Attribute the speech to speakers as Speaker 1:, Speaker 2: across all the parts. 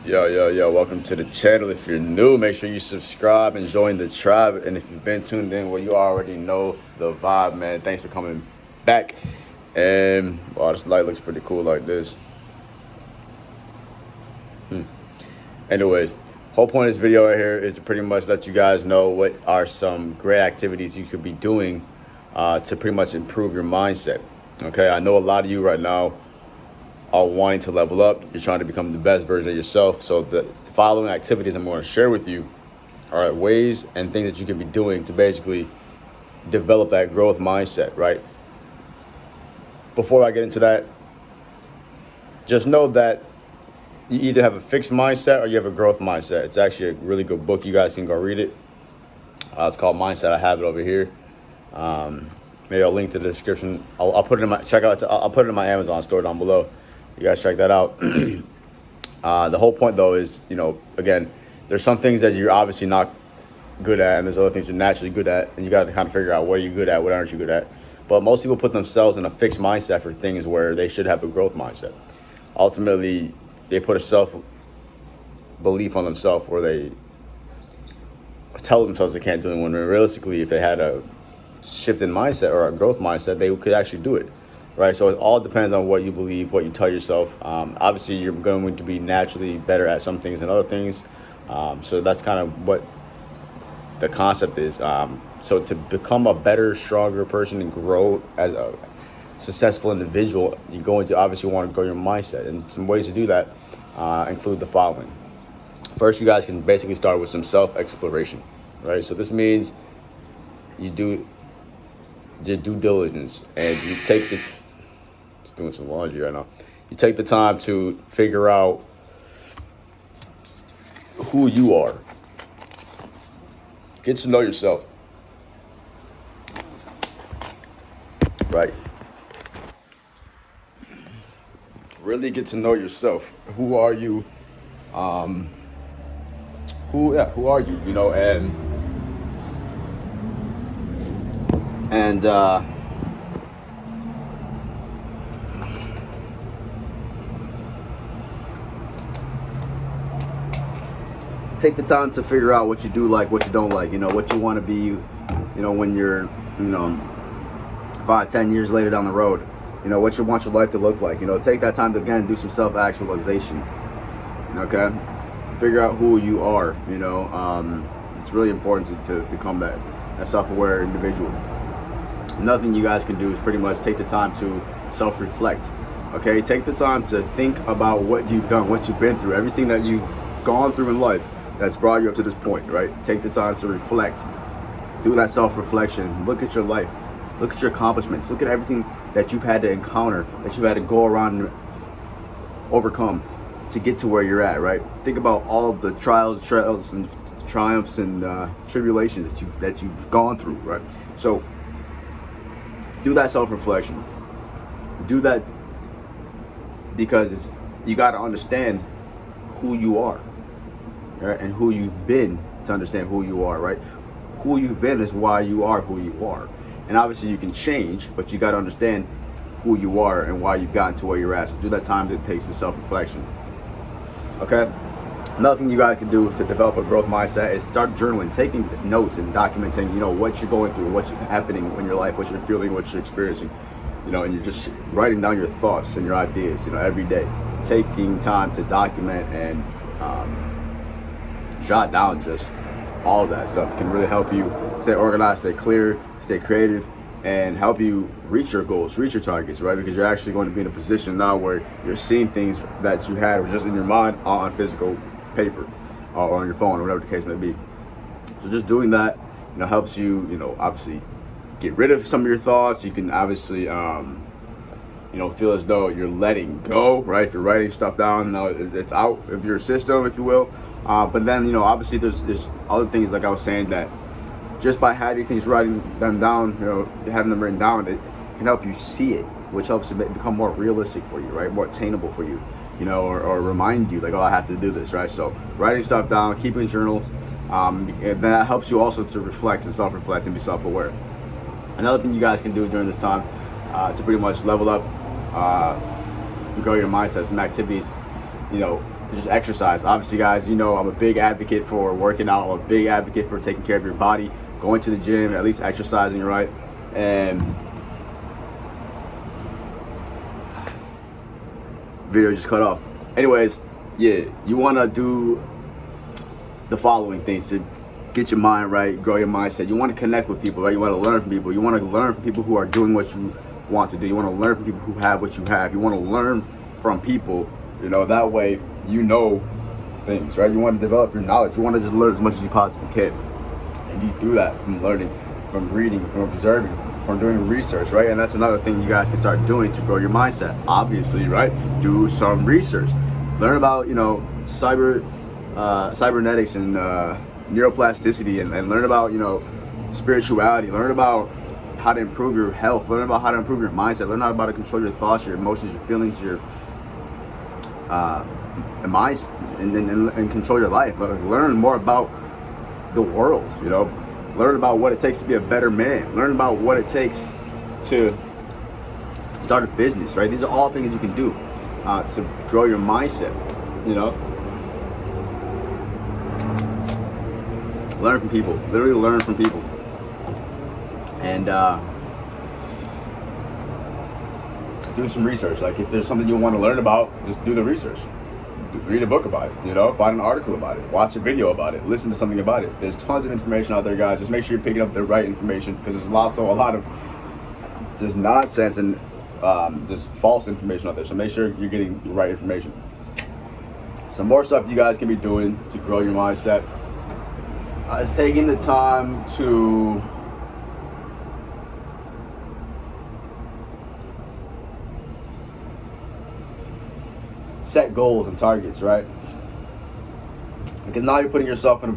Speaker 1: Yo, welcome to the channel. If you're new, make sure you subscribe and join the tribe. And if you've been tuned in, well, you already know the vibe, man. Thanks for coming back. And, wow, this light looks pretty cool like this. Anyways, whole point of this video right here is to pretty much let you guys know what are some great activities you could be doing to pretty much improve your mindset. Okay, I know a lot of you right now are wanting to level up. You're trying to become the best version of yourself. So the following activities I'm going to share with you are ways and things that you can be doing to basically develop that growth mindset, right? Before I get into that, just know that you either have a fixed mindset or you have a growth mindset. It's actually a really good book. You guys can go read it. It's called Mindset. I have it over here. Maybe I'll link to the description. I'll put it in my I'll put it in my Amazon store down below. You guys check that out. The whole point though is, again, there's some things that you're obviously not good at, and there's other things you're naturally good at, and you got to kind of figure out what are you good at, what aren't you good at. But most people put themselves in a fixed mindset for things where they should have a growth mindset. Ultimately, they put a self-belief on themselves where they tell themselves they can't do it, when realistically, if they had a shift in mindset or a growth mindset, they could actually do it. Right, so it all depends on what you believe, what you tell yourself. Obviously, you're going to be naturally better at some things than other things. So that's kind of what the concept is. So to become a better, stronger person and grow as a successful individual, you're going to obviously want to grow your mindset. And some ways to do that include the following. First, you guys can basically start with some self-exploration. Right, so this means you do your due diligence and you take the doing some laundry right now. You take the time to figure out who you are. Get to know yourself. Right. Really get to know yourself. Who are you? Who are you? And take the time to figure out what you do like, what you don't like, what you want to be, when you're, 5-10 years later down the road, what you want your life to look like. Take that time to, again, do some self-actualization. Okay, figure out who you are. It's really important to become that self-aware individual. Another thing you guys can do is pretty much take the time to self-reflect. Okay, take the time to think about what you've done, what you've been through, everything that you've gone through in life that's brought you up to this point, right? Take the time to reflect. Do that self-reflection. Look at your life. Look at your accomplishments. Look at everything that you've had to encounter, that you've had to go around and overcome to get to where you're at, right? Think about all of the trials and triumphs and tribulations that you've gone through, right? So do that self-reflection. Do that because you got to understand who you are, right? And who you've been to understand who you are, right? Who you've been is why you are who you are. And obviously you can change, but you got to understand who you are and why you've gotten to where you're at. So do that time to take some self-reflection. Okay? Another thing you guys can do to develop a growth mindset is start journaling, taking notes and documenting, what you're going through, what's happening in your life, what you're feeling, what you're experiencing, and you're just writing down your thoughts and your ideas, every day. Taking time to document and jot down just all of that stuff can really help you stay organized, stay clear, stay creative, and help you reach your goals, reach your targets, right? Because you're actually going to be in a position now where you're seeing things that you had just in your mind on physical paper or on your phone or whatever the case may be. So just doing that, helps you, obviously get rid of some of your thoughts. You can obviously, feel as though you're letting go, right? If you're writing stuff down, it's out of your system, if you will. But then, obviously there's other things, like I was saying, that just by having things, writing them down, having them written down, it can help you see it, which helps it become more realistic for you, right? More attainable for you, or remind you, like, oh, I have to do this, right? So writing stuff down, keeping journals, and that helps you also to reflect and self-reflect and be self-aware. Another thing you guys can do during this time to pretty much level up, grow your mindset, some activities, just exercise. Obviously, guys, you know I'm a big advocate for working out. I'm a big advocate for taking care of your body, going to the gym, at least exercising, right? And video just cut off. Anyways, yeah, you want to do the following things to get your mind right, grow your mindset. You want to connect with people, right? You want to learn from people. You want to learn from people who are doing what you want to do. You want to learn from people who have what you have. You want to learn from people, you know, that way you know things, right? You want to develop your knowledge. You want to just learn as much as you possibly can. And you do that from learning, from reading, from observing, from doing research, right? And that's another thing you guys can start doing to grow your mindset. Obviously, right? Do some research. Learn about, you know, cybernetics and neuroplasticity, and learn about, you know, spirituality. Learn about how to improve your health. Learn about how to improve your mindset. Learn how to control your thoughts, your emotions, your feelings, your minds, and control your life. Learn more about the world, you know. Learn about what it takes to be a better man. Learn about what it takes to start a business, right? These are all things you can do to grow your mindset, you know. Learn from people. Literally learn from people. And do some research. Like, if there's something you want to learn about, just do the research. Read a book about it, you know, find an article about it, watch a video about it, listen to something about it. There's tons of information out there, guys. Just make sure you're picking up the right information, because there's also a lot of just nonsense and just false information out there. So make sure you're getting the right information. Some more stuff you guys can be doing to grow your mindset is taking the time to set goals and targets, right? Because now you're putting yourself in a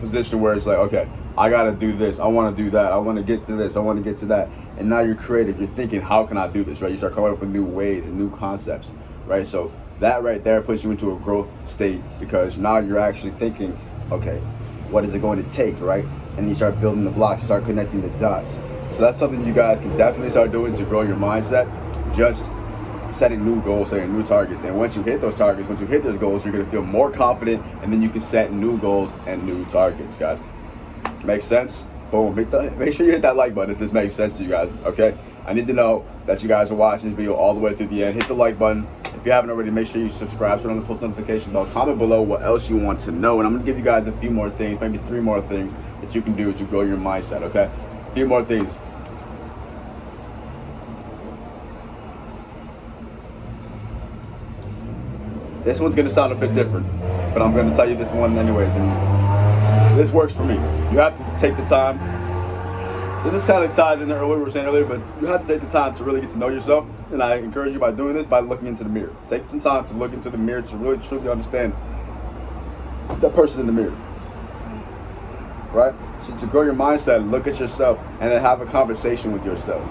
Speaker 1: position where it's like, okay, I gotta do this, I want to do that, I want to get to this, I want to get to that. And now you're creative, you're thinking, how can I do this, right? You start coming up with new ways and new concepts, right? So that right there puts you into a growth state, because now you're actually thinking, okay, what is it going to take, right? And you start building the blocks, you start connecting the dots. So that's something you guys can definitely start doing to grow your mindset. Just setting new goals, setting new targets. And once you hit those targets, once you hit those goals, you're going to feel more confident, and then you can set new goals and new targets, guys. Makes sense? Boom. Make sure you hit that like button if this makes sense to you guys, okay? I need to know that you guys are watching this video all the way through the end. Hit the like button. If you haven't already, make sure you subscribe, turn on the post notification bell, comment below what else you want to know, and I'm going to give you guys a few more things, maybe 3 more things that you can do to grow your mindset, okay? A few more things. This one's going to sound a bit different, but I'm going to tell you this one anyways, and this works for me. You have to take the time. This kind of ties into what we were saying earlier, but you have to take the time to really get to know yourself, and I encourage you by doing this by looking into the mirror. Take some time to look into the mirror to really truly understand the person in the mirror, right? So to grow your mindset, look at yourself and then have a conversation with yourself,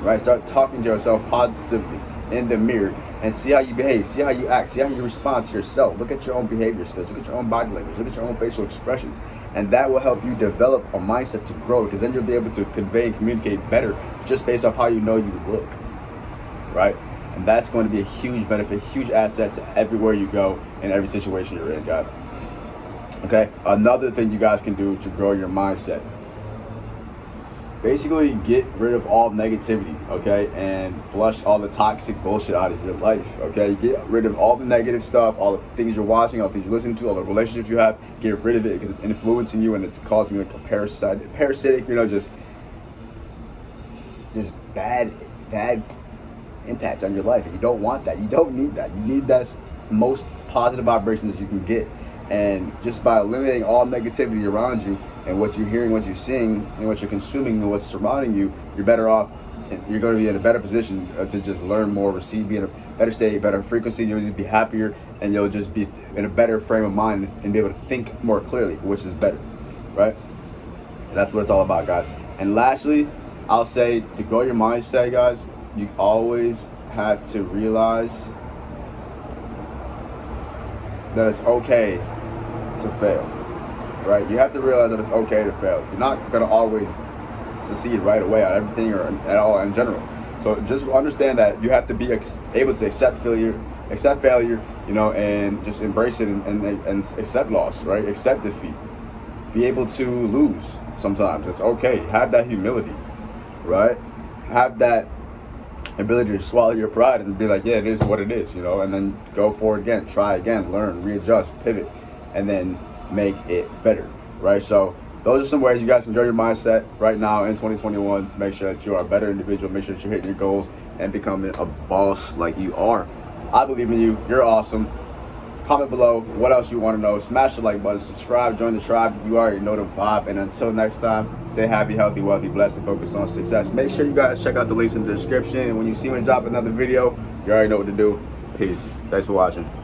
Speaker 1: right? Start talking to yourself positively in the mirror and see how you behave, see how you act, see how you respond to yourself. Look at your own behavior skills, look at your own body language, look at your own facial expressions, and that will help you develop a mindset to grow, because then you'll be able to convey and communicate better just based off how you know you look, right? And that's going to be a huge benefit, huge asset to everywhere you go in every situation you're in, guys. Okay, another thing you guys can do to grow your mindset, basically get rid of all negativity, okay, and flush all the toxic bullshit out of your life, okay? Get rid of all the negative stuff, all the things you're watching, all the things you're listening to, all the relationships you have. Get rid of it, because it's influencing you and it's causing like a parasitic, you know, just bad impact on your life. And you don't want that. You don't need that. You need that most positive vibrations you can get. And just by eliminating all negativity around you and what you're hearing, what you're seeing, and what you're consuming, and what's surrounding you, you're better off. And you're going to be in a better position to just learn more, receive, be in a better state, better frequency. You'll just be happier, and you'll just be in a better frame of mind and be able to think more clearly, which is better, right? And that's what it's all about, guys. And lastly, I'll say, to grow your mindset, guys, you always have to realize that it's okay to fail, right? You have to realize that it's okay to fail. You're not going to always succeed right away at everything or at all in general. So just understand that you have to be able to accept failure, accept failure, you know, and just embrace it and accept loss, right? Accept defeat. Be able to lose sometimes. It's okay. Have that humility, right? Have that ability to swallow your pride and be like, yeah, it is what it is, you know, and then go forward again, try again, learn, readjust, pivot, and then make it better, right? So those are some ways you guys can grow your mindset right now in 2021 to make sure that you are a better individual, make sure that you're hitting your goals and becoming a boss like you are. I believe in you. You're awesome. Comment below what else you want to know. Smash the like button, subscribe, join the tribe. You already know the vibe. And until next time, stay happy, healthy, wealthy, blessed, and focus on success. Make sure you guys check out the links in the description. And when you see me drop another video, you already know what to do. Peace. Thanks for watching.